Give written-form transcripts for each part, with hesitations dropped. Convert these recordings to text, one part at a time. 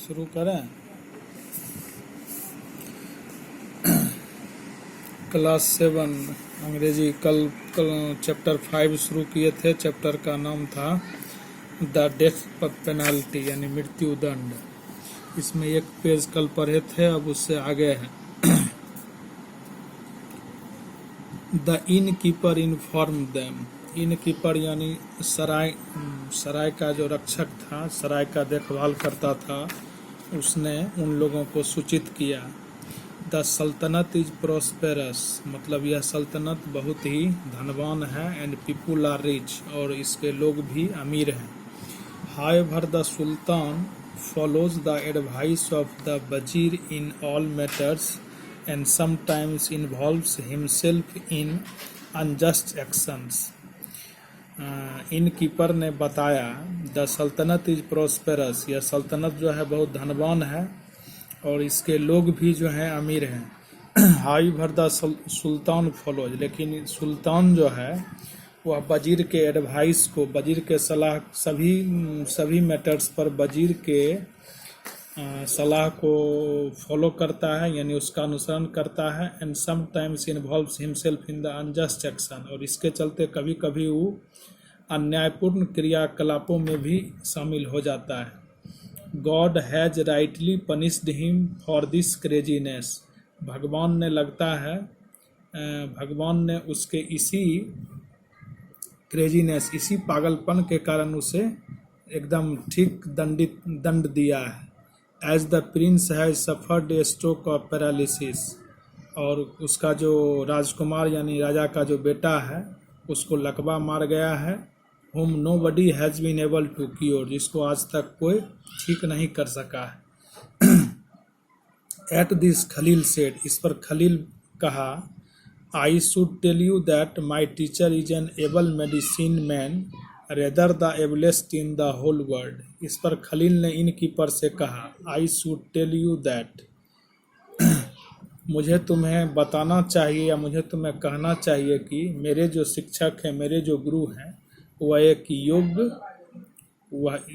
शुरू करें। क्लास 7 अंग्रेजी कल चैप्टर 5 शुरू किए थे। चैप्टर का नाम था द डेथ पेनाल्टी यानी मृत्यु दंड। इसमें एक पेज कल पढ़े थे, अब उससे आगे है। The in keeper inform them. In keeper यानी सराय का जो रक्षक था, सराय का देखभाल करता था, उसने उन लोगों को सूचित किया। द सल्तनत इज प्रोस्पेरस, मतलब यह सल्तनत बहुत ही धनवान है। एंड पीपुल आर रिच, और इसके लोग भी अमीर हैं। However the sultan follows the advice of the वजीर in all matters and sometimes involves himself in unjust actions. In keeper ने बताया द सल्तनत इज प्रोस्पेरस, यह सल्तनत जो है बहुत धनवान है और इसके लोग भी जो हैं अमीर हैं। हाउएवर द सुल्तान फॉलोज, लेकिन सुल्तान जो है वह वजीर के एडवाइस को, वजीर के सलाह, सभी मैटर्स पर वजीर के सलाह को फॉलो करता है, यानी उसका अनुसरण करता है। And sometimes involves himself in the unjust action, और इसके चलते कभी कभी वो अन्यायपूर्ण क्रियाकलापों में भी शामिल हो जाता है। God has rightly punished him for this craziness, भगवान ने लगता है भगवान ने उसके इसी क्रेजीनेस, इसी पागलपन के कारण उसे एकदम ठीक दंड दिया है। As the prince has suffered a stroke of paralysis, और उसका जो राजकुमार यानी राजा का जो बेटा है उसको लकवा मार गया है। whom nobody has been able to cure, जिसको आज तक कोई ठीक नहीं कर सका है। एट दिस खलील सेड, इस पर खलील कहा, I should tell you that my teacher is an able medicine man, rather the ablest in the whole world. इस पर खलील ने इन कीपर से कहा, I should tell you that, मुझे तुम्हें बताना चाहिए या मुझे तुम्हें कहना चाहिए कि मेरे जो शिक्षक हैं, मेरे जो गुरु हैं, वह एक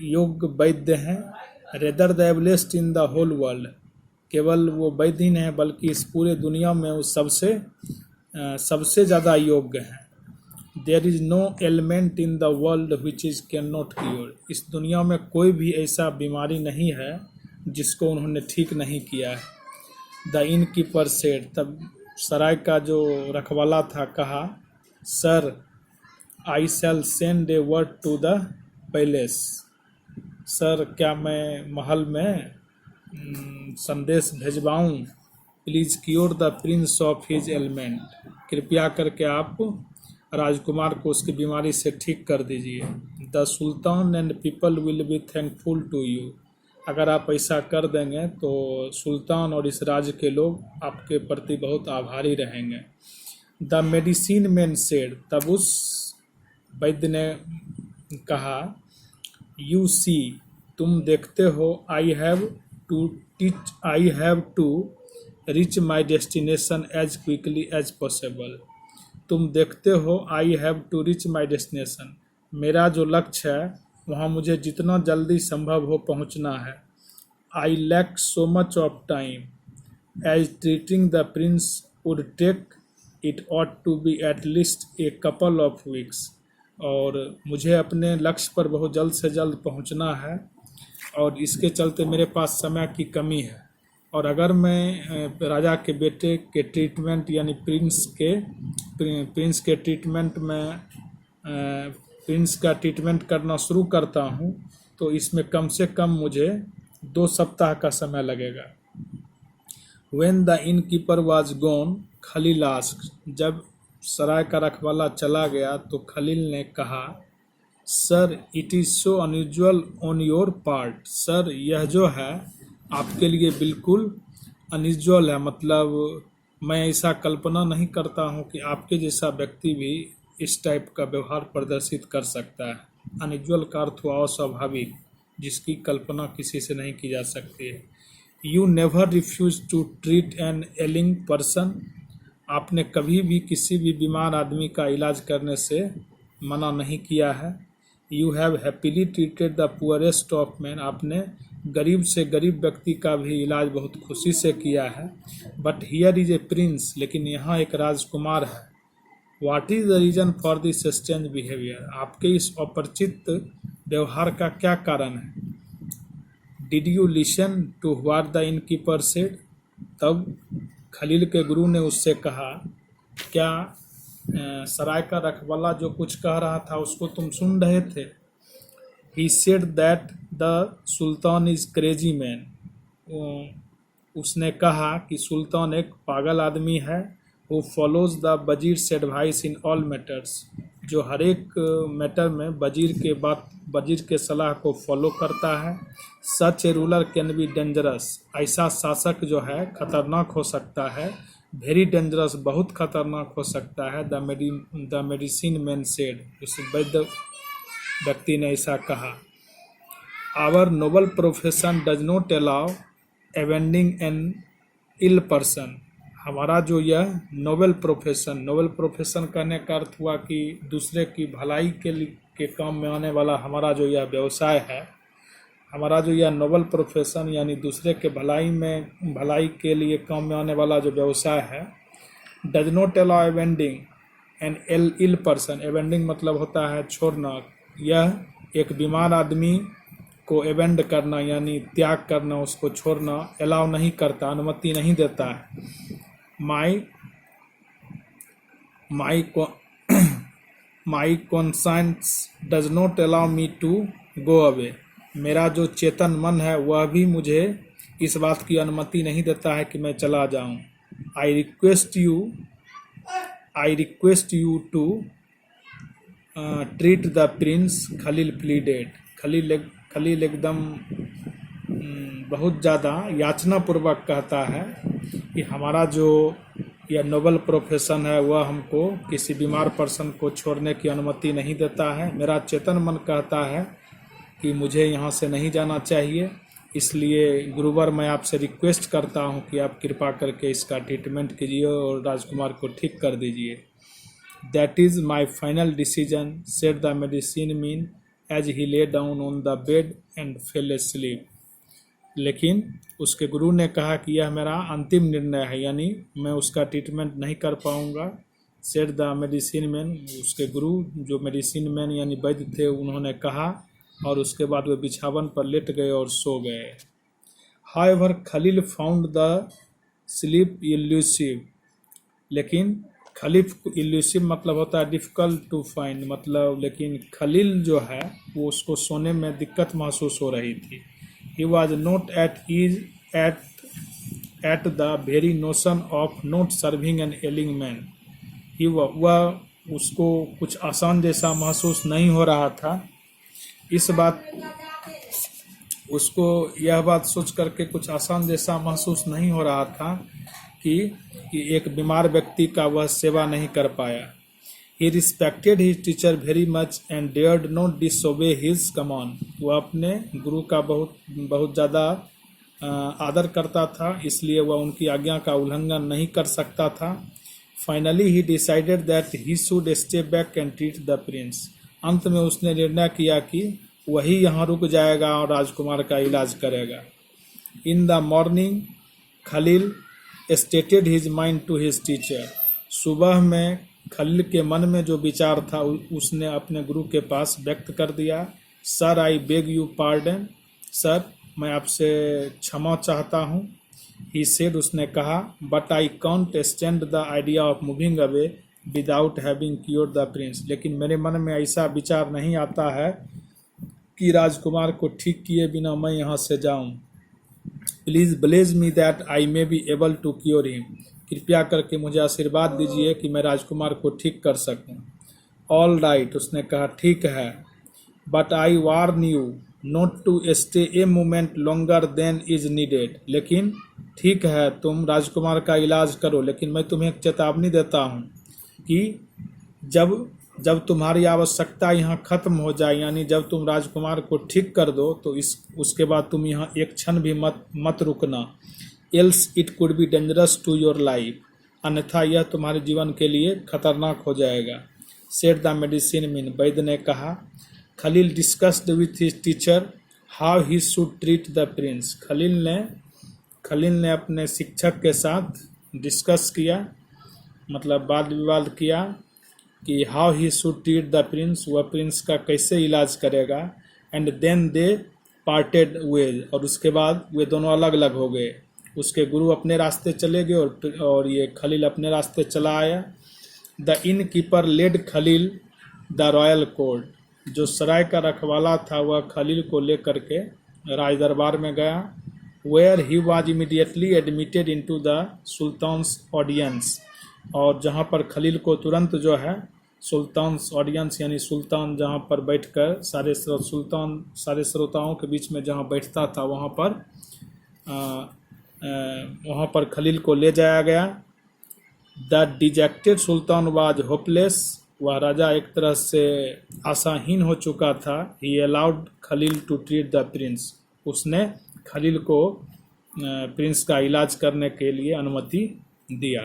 योग्य वैद्य हैं। rather the ablest in the whole world, केवल वो वैद्य ही नहीं बल्कि इस पूरे दुनिया में वो सबसे ज़्यादा योग्य हैं। There is no element in the world which is can not cure, इस दुनिया में कोई भी ऐसा बीमारी नहीं है जिसको उन्होंने ठीक नहीं किया है। द इन कीपर सेड, तब सराय का जो रखवाला था कहा, sir I shall send a word to the palace, sir क्या मैं महल में संदेश भेजवाऊँ। Please cure the prince of his ailment, कृपया करके आप राजकुमार को उसकी बीमारी से ठीक कर दीजिए। The sultan and people will be thankful to you, अगर आप ऐसा कर देंगे तो सुल्तान और इस राज्य के लोग आपके प्रति बहुत आभारी रहेंगे। द मेडिसिन मैन सेड, तब उस वैद्य ने कहा, यू सी, तुम देखते हो, I have to reach my destination as quickly as possible, तुम देखते हो, I have to reach my destination, मेरा जो लक्ष्य है वहाँ मुझे जितना जल्दी संभव हो पहुँचना है। I lack so much of time, as treating the prince would take, it ought to be at least a couple of weeks, और मुझे अपने लक्ष्य पर बहुत जल्द से जल्द पहुँचना है और इसके चलते मेरे पास समय की कमी है। और अगर मैं राजा के बेटे के ट्रीटमेंट यानी प्रिंस के ट्रीटमेंट में प्रिंस का ट्रीटमेंट करना शुरू करता हूँ तो इसमें कम से कम मुझे 2 सप्ताह का समय लगेगा। When the innkeeper was gone, Khalil asked, जब सराय का रखवाला चला गया तो खलील ने कहा, sir it is so unusual on your part, sir यह जो है आपके लिए बिल्कुल अनयूजुअल है, मतलब मैं ऐसा कल्पना नहीं करता हूँ कि आपके जैसा व्यक्ति भी इस टाइप का व्यवहार प्रदर्शित कर सकता है। अनयूजुअल का अर्थ हुआ अस्वाभाविक, जिसकी कल्पना किसी से नहीं की जा सकती है। You never refuse to treat an ailing person, आपने कभी भी किसी भी बीमार आदमी का इलाज करने से मना नहीं किया है। You have happily treated the poorest of man, आपने गरीब से गरीब व्यक्ति का भी इलाज बहुत खुशी से किया है। But here is a prince, लेकिन यहाँ एक राजकुमार है। What is the reason for this strange behaviour, आपके इस अपरिचित व्यवहार का क्या कारण है। Did you listen to what the innkeeper said, तब खलील के गुरु ने उससे कहा, क्या सराय का रखवाला जो कुछ कह रहा था उसको तुम सुन रहे थे। He said that the sultan is crazy man, उसने कहा कि सुल्तान एक पागल आदमी है। Who follows the wazir's advice in all matters, जो हर एक मैटर में वजीर के सलाह को फॉलो करता है। Such a ruler can be dangerous, ऐसा शासक जो है खतरनाक हो सकता है। वेरी डेंजरस, बहुत खतरनाक हो सकता है। द मेडिसिन मैन सेड, उस वैद्य व्यक्ति ने ऐसा कहा। Our noble profession does not allow avoiding an ill person, हमारा जो यह नोबल प्रोफेशन कहने का अर्थ हुआ कि दूसरे की भलाई के काम में आने वाला हमारा जो यह व्यवसाय है, हमारा जो यह नोबल प्रोफेशन यानी दूसरे के भलाई के लिए काम में आने वाला जो व्यवसाय है, does not allow avoiding an ill person, avoiding मतलब होता है छोड़ना, यह एक बीमार आदमी को एवेंड करना यानी त्याग करना, उसको छोड़ना अलाउ नहीं करता, अनुमति नहीं देता है। My conscience does not allow me to go away, मेरा जो चेतन मन है वह भी मुझे इस बात की अनुमति नहीं देता है कि मैं चला जाऊं। I request you to treat the prince, Khalil pleaded, Khalil एकदम बहुत ज़्यादा याचना पूर्वक कहता है कि हमारा जो यह नोबल प्रोफेशन है वह हमको किसी बीमार पर्सन को छोड़ने की अनुमति नहीं देता है। मेरा चेतन मन कहता है कि मुझे यहाँ से नहीं जाना चाहिए, इसलिए गुरुवर मैं आपसे रिक्वेस्ट करता हूँ कि आप कृपा करके इसका ट्रीटमेंट कीजिए और राजकुमार को ठीक कर दीजिए। That is my final decision said the medicine man as he lay down on the bed and fell asleep, लेकिन उसके गुरु ने कहा कि यह मेरा अंतिम निर्णय है, यानी मैं उसका ट्रीटमेंट नहीं कर पाऊंगा। सेड द मेडिसिन मैन, उसके गुरु जो मेडिसिन मैन यानी वैद्य थे उन्होंने कहा, और उसके बाद वे बिछावन पर लेट गए और सो गए। However Khalil found the sleep elusive, लेकिन खलीफ इल्यूसिव मतलब होता है डिफ़िकल्ट टू फाइंड, मतलब लेकिन खलील जो है वो उसको सोने में दिक्कत महसूस हो रही थी। He was not at ease at the very notion of not serving an ailing man, वह उसको कुछ आसान जैसा महसूस नहीं हो रहा था। उसको यह बात सोच करके कुछ आसान जैसा महसूस नहीं हो रहा था कि एक बीमार व्यक्ति का वह सेवा नहीं कर पाया। He respected his teacher very much and dared not disobey his command, वह अपने गुरु का बहुत ज़्यादा आदर करता था, इसलिए वह उनकी आज्ञा का उल्लंघन नहीं कर सकता था। Finally he decided that he should stay back and treat the prince, अंत में उसने निर्णय किया कि वही यहाँ रुक जाएगा और राजकुमार का इलाज करेगा। In the morning Khalil stated his mind to his teacher, सुबह में खलील के मन में जो विचार था उसने अपने गुरु के पास व्यक्त कर दिया। Sir I beg you pardon, sir मैं आपसे क्षमा चाहता हूँ। ही सेड, उसने कहा, but I can't stand the idea of moving away without having cured the Prince, लेकिन मेरे मन में ऐसा विचार नहीं आता है कि राजकुमार को ठीक किए बिना मैं यहाँ से जाऊँ। Please bless me that I may be able to cure him, कृपया करके मुझे आशीर्वाद दीजिए कि मैं राजकुमार को ठीक कर सकूं। ऑल राइट, उसने कहा ठीक है, but I warn you not to stay a moment longer than is needed, लेकिन ठीक है तुम राजकुमार का इलाज करो, लेकिन मैं तुम्हें एक चेतावनी देता हूँ कि जब तुम्हारी आवश्यकता यहाँ खत्म हो जाए, यानी जब तुम राजकुमार को ठीक कर दो तो उसके बाद तुम यहाँ एक क्षण भी मत रुकना। Else it could be dangerous to your life, अन्यथा यह तुम्हारे जीवन के लिए खतरनाक हो जाएगा। सेड द मेडिसिन मैन, वैद्य ने कहा। Khalil discussed with his teacher how he should treat the prince. Khalil ने अपने शिक्षक के साथ डिस्कस किया, मतलब वाद विवाद किया कि how he should treat the prince, वह प्रिंस का कैसे इलाज करेगा। And then they parted ways, और उसके बाद वे दोनों अलग अलग हो गए। उसके गुरु अपने रास्ते चले गए और ये खलील अपने रास्ते चला आया। The innkeeper led Khalil the royal court, जो सराय का रखवाला था वह खलील को लेकर के राज दरबार में गया। Where he was immediately admitted into the sultan's audience, और जहाँ पर खलील को तुरंत जो है सुल्तान्स ऑडियंस यानी सुल्तान जहाँ पर बैठकर सारे श्रोताओं के बीच में जहाँ बैठता था वहाँ पर खलील को ले जाया गया। The dejected sultan was hopeless, वह राजा एक तरह से आशाहीन हो चुका था। He allowed Khalil to treat the prince, उसने खलील को प्रिंस का इलाज करने के लिए अनुमति दिया।